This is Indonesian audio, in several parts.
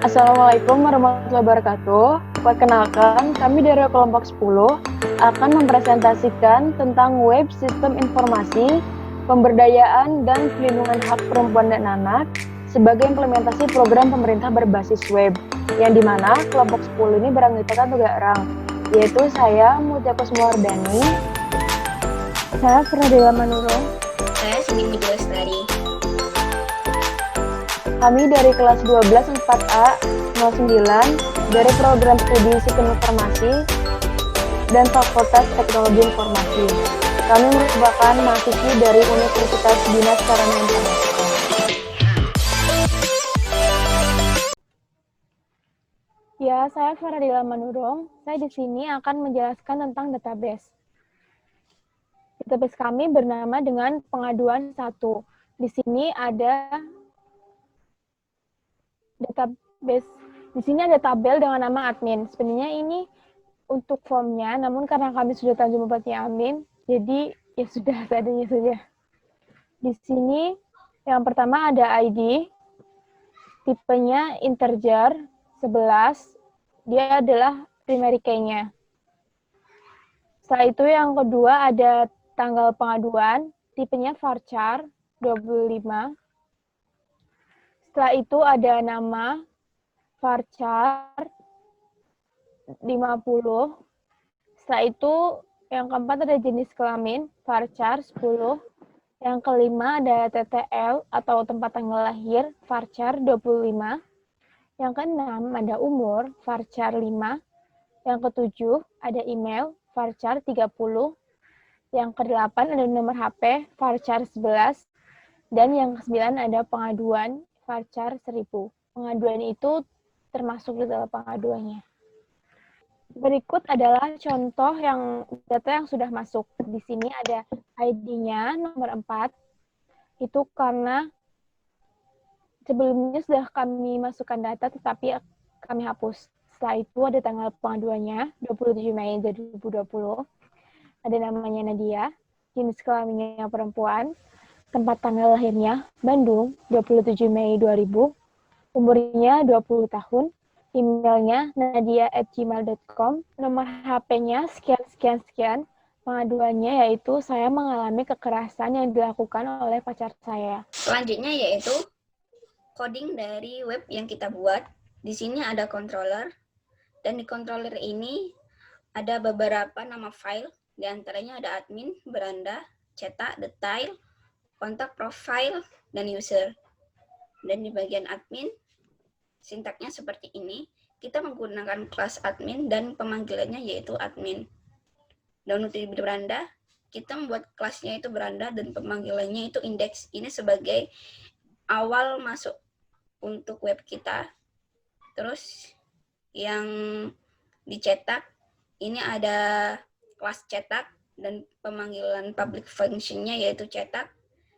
Assalamualaikum warahmatullahi wabarakatuh. Perkenalkan, kami dari kelompok 10 akan mempresentasikan tentang web sistem informasi, pemberdayaan dan pelindungan hak perempuan dan anak sebagai implementasi program pemerintah berbasis web, yang dimana kelompok 10 ini beranggota 3 orang, yaitu saya, Mutia Kusmawardani, saya Fernadila Manurung, saya Cindy Budi Lestari. Kami dari kelas 12 4A 09 dari program studi Sistem Informasi dan Fakultas Teknologi Informasi. Kami merupakan mahasiswi dari Universitas Dinas Sarana Informatika. Ya, saya Faradila Manurung. Saya di sini akan menjelaskan tentang database. Database kami bernama dengan pengaduan 1. Di sini ada database. Di sini ada tabel dengan nama admin. Sebenarnya ini untuk formnya, namun karena kami sudah terjun membuatnya admin, jadi ya sudah seadanya saja. Di sini yang pertama ada ID, tipenya integer 11, dia adalah primary key-nya. Setelah itu yang kedua ada tanggal pengaduan, tipenya varchar 25. Setelah itu ada nama varchar 50. Setelah itu yang keempat ada jenis kelamin varchar 10. Yang kelima ada TTL atau tempat tanggal lahir varchar 25. Yang keenam ada umur varchar 5. Yang ketujuh ada email varchar 30. Yang kedelapan ada nomor HP varchar 11. Dan yang kesembilan ada pengaduan varchar 1000. Pengaduan itu termasuk di dalam pengaduannya. Berikut adalah contoh data yang sudah masuk. Di sini ada ID-nya nomor 4. Itu karena sebelumnya sudah kami masukkan data tetapi kami hapus. Setelah itu ada tanggal pengaduannya 27 Mei 2020. Ada namanya Nadia, jenis kelaminnya perempuan, tempat tanggal lahirnya Bandung 27 Mei 2000, umurnya 20 tahun, emailnya nadia@gmail.com, nomor HP-nya sekian, pengaduannya yaitu saya mengalami kekerasan yang dilakukan oleh pacar saya. Selanjutnya yaitu coding dari web yang kita buat. Di sini ada controller, dan di controller ini ada beberapa nama file, di antaranya ada admin, beranda, cetak, detail, kontak, profile, dan user. Dan di bagian admin, sintaknya seperti ini. Kita menggunakan kelas admin dan pemanggilannya yaitu admin. Dan untuk di beranda, kita membuat kelasnya itu beranda dan pemanggilannya itu index. Ini sebagai awal masuk untuk web kita. Terus yang dicetak, ini ada kelas cetak dan pemanggilan public function-nya yaitu cetak.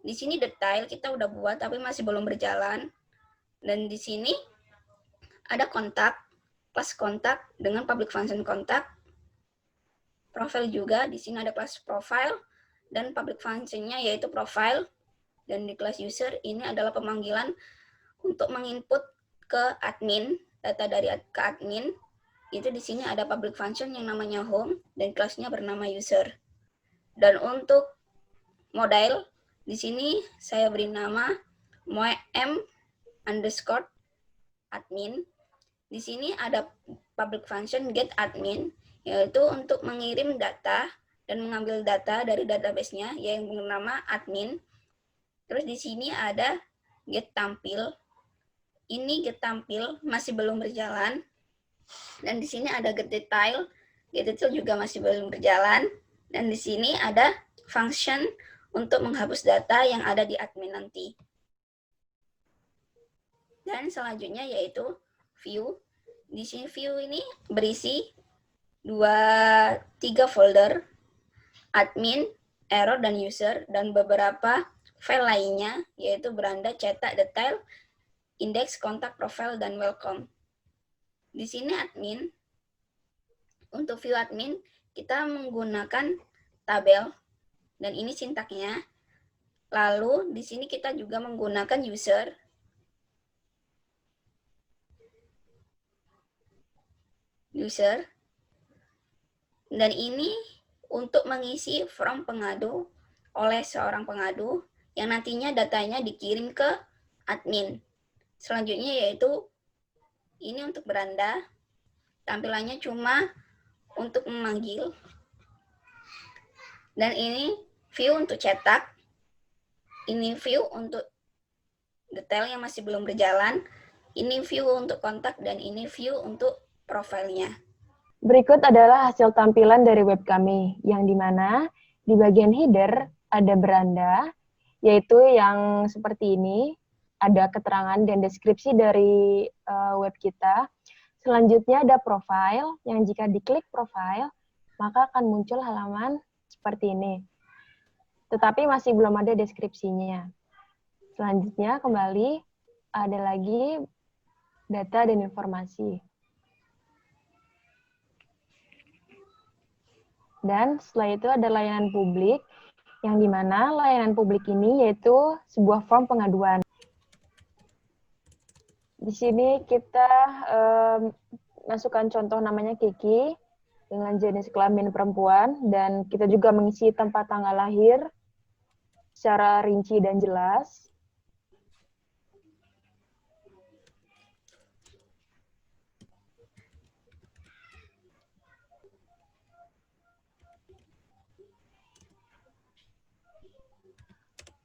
Di sini detail kita udah buat tapi masih belum berjalan. Dan di sini ada kontak, kelas kontak dengan public function kontak. Profile juga, di sini ada kelas profile dan public function-nya yaitu profile. Dan di kelas user ini adalah pemanggilan untuk menginput ke admin, data dari ke admin. Itu di sini ada public function yang namanya home dan kelasnya bernama user. Dan untuk model, di sini saya beri nama m_admin. Di sini ada public function get admin, yaitu untuk mengirim data dan mengambil data dari database-nya yang bernama admin. Terus di sini ada get tampil. Ini get tampil masih belum berjalan. Dan di sini ada get detail. Get detail juga masih belum berjalan. Dan di sini ada function untuk menghapus data yang ada di admin nanti. Dan selanjutnya yaitu view. Di sini view ini berisi 3 folder, admin, error, dan user, dan beberapa file lainnya, yaitu beranda, cetak, detail, index, kontak, profile, dan welcome. Di sini admin, untuk view admin, kita menggunakan tabel, dan ini sintaknya. Lalu, di sini kita juga menggunakan user. user. Dan ini untuk mengisi form pengadu oleh seorang pengadu yang nantinya datanya dikirim ke admin. Selanjutnya yaitu ini untuk beranda, tampilannya cuma untuk memanggil. Dan ini view untuk cetak, ini view untuk detail yang masih belum berjalan, ini view untuk kontak, dan ini view untuk profilnya. Berikut adalah hasil tampilan dari web kami, yang dimana di bagian header ada beranda, yaitu yang seperti ini, ada keterangan dan deskripsi dari web kita. Selanjutnya ada profile, yang jika diklik profile, maka akan muncul halaman seperti ini. Tetapi masih belum ada deskripsinya. Selanjutnya kembali, ada lagi data dan informasi. Dan setelah itu ada layanan publik, yang dimana layanan publik ini yaitu sebuah form pengaduan. Di sini kita masukkan contoh namanya Kiki, dengan jenis kelamin perempuan, dan kita juga mengisi tempat tanggal lahir secara rinci dan jelas.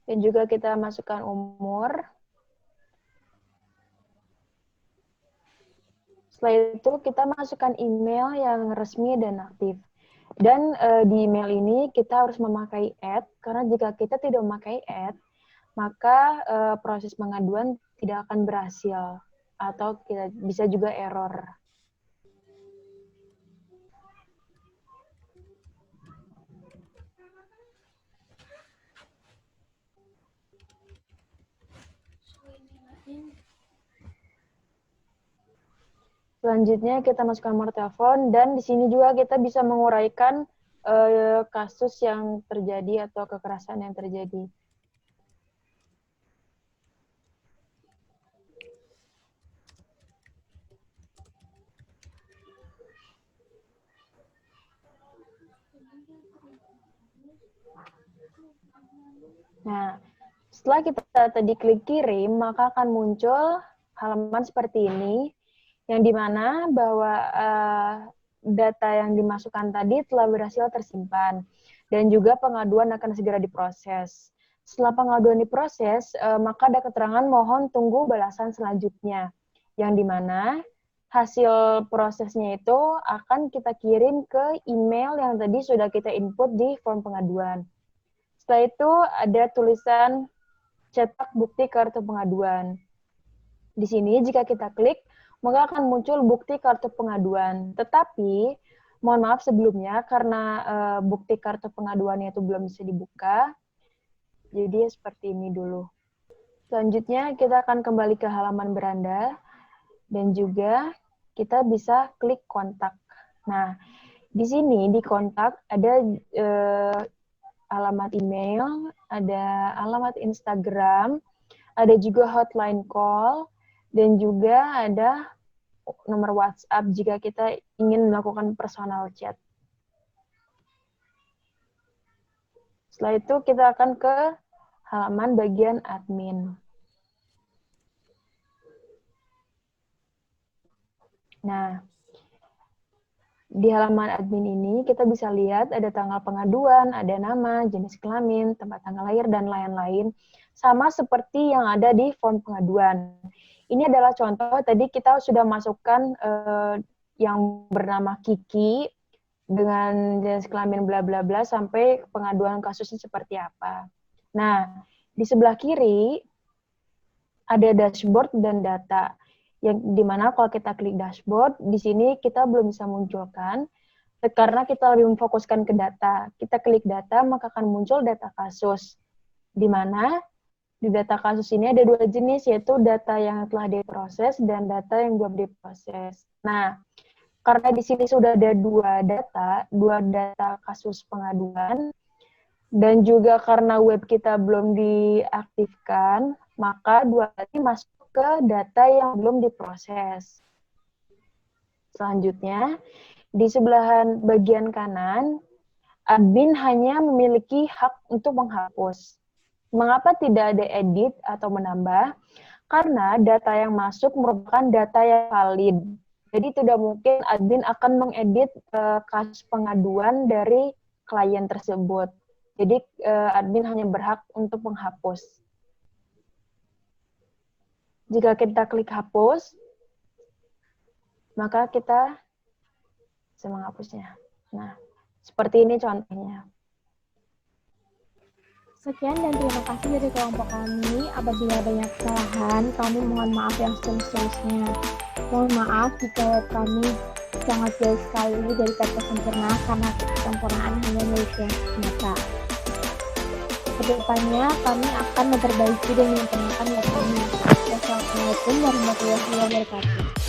Dan juga kita masukkan umur. Setelah itu kita masukkan email yang resmi dan aktif. Dan di email ini kita harus memakai @ karena jika kita tidak memakai @ maka proses pengaduan tidak akan berhasil atau kita bisa juga error. Selanjutnya kita masukkan nomor telepon, dan di sini juga kita bisa menguraikan kasus yang terjadi atau kekerasan yang terjadi. Nah, setelah kita tadi klik kirim, maka akan muncul halaman seperti ini, yang dimana bahwa data yang dimasukkan tadi telah berhasil tersimpan, dan juga pengaduan akan segera diproses. Setelah pengaduan diproses, maka ada keterangan mohon tunggu balasan selanjutnya, yang dimana hasil prosesnya itu akan kita kirim ke email yang tadi sudah kita input di form pengaduan. Setelah itu ada tulisan cetak bukti kartu pengaduan. Di sini jika kita klik, maka akan muncul bukti kartu pengaduan. Tetapi, mohon maaf sebelumnya, karena bukti kartu pengaduannya itu belum bisa dibuka, jadi seperti ini dulu. Selanjutnya, kita akan kembali ke halaman beranda, dan juga kita bisa klik kontak. Nah, di sini di kontak ada alamat email, ada alamat Instagram, ada juga hotline call, dan juga ada nomor WhatsApp jika kita ingin melakukan personal chat. Setelah itu kita akan ke halaman bagian admin. Nah, di halaman admin ini kita bisa lihat ada tanggal pengaduan, ada nama, jenis kelamin, tempat tanggal lahir, dan lain-lain. Sama seperti yang ada di form pengaduan. Ini adalah contoh, tadi kita sudah masukkan yang bernama Kiki, dengan jenis kelamin bla bla bla, sampai pengaduan kasusnya seperti apa. Nah, di sebelah kiri ada dashboard dan data. Yang dimana kalau kita klik dashboard, di sini kita belum bisa munculkan, karena kita lebih memfokuskan ke data. Kita klik data, maka akan muncul data kasus. Di mana di data kasus ini ada dua jenis, yaitu data yang telah diproses dan data yang belum diproses. Nah, karena di sini sudah ada dua data kasus pengaduan, dan juga karena web kita belum diaktifkan, maka dua ini masuk ke data yang belum diproses. Selanjutnya, di sebelahan bagian kanan, admin hanya memiliki hak untuk menghapus. Mengapa tidak ada edit atau menambah? Karena data yang masuk merupakan data yang valid. Jadi tidak mungkin admin akan mengedit kasus pengaduan dari klien tersebut. Jadi admin hanya berhak untuk menghapus. Jika kita klik hapus, maka kita bisa menghapusnya. Nah, seperti ini contohnya. Sekian dan terima kasih dari kelompok kami. Apabila banyak kesalahan, kami mohon maaf yang setulus-tulusnya. Mohon maaf jika web kami sangat jauh sekali dari kata sempurna karena kesempurnaan hanya milik yang semata. Kedepannya kami akan memperbaiki dan menyempurnakan web kami. Wassalamualaikum warahmatullahi wabarakatuh.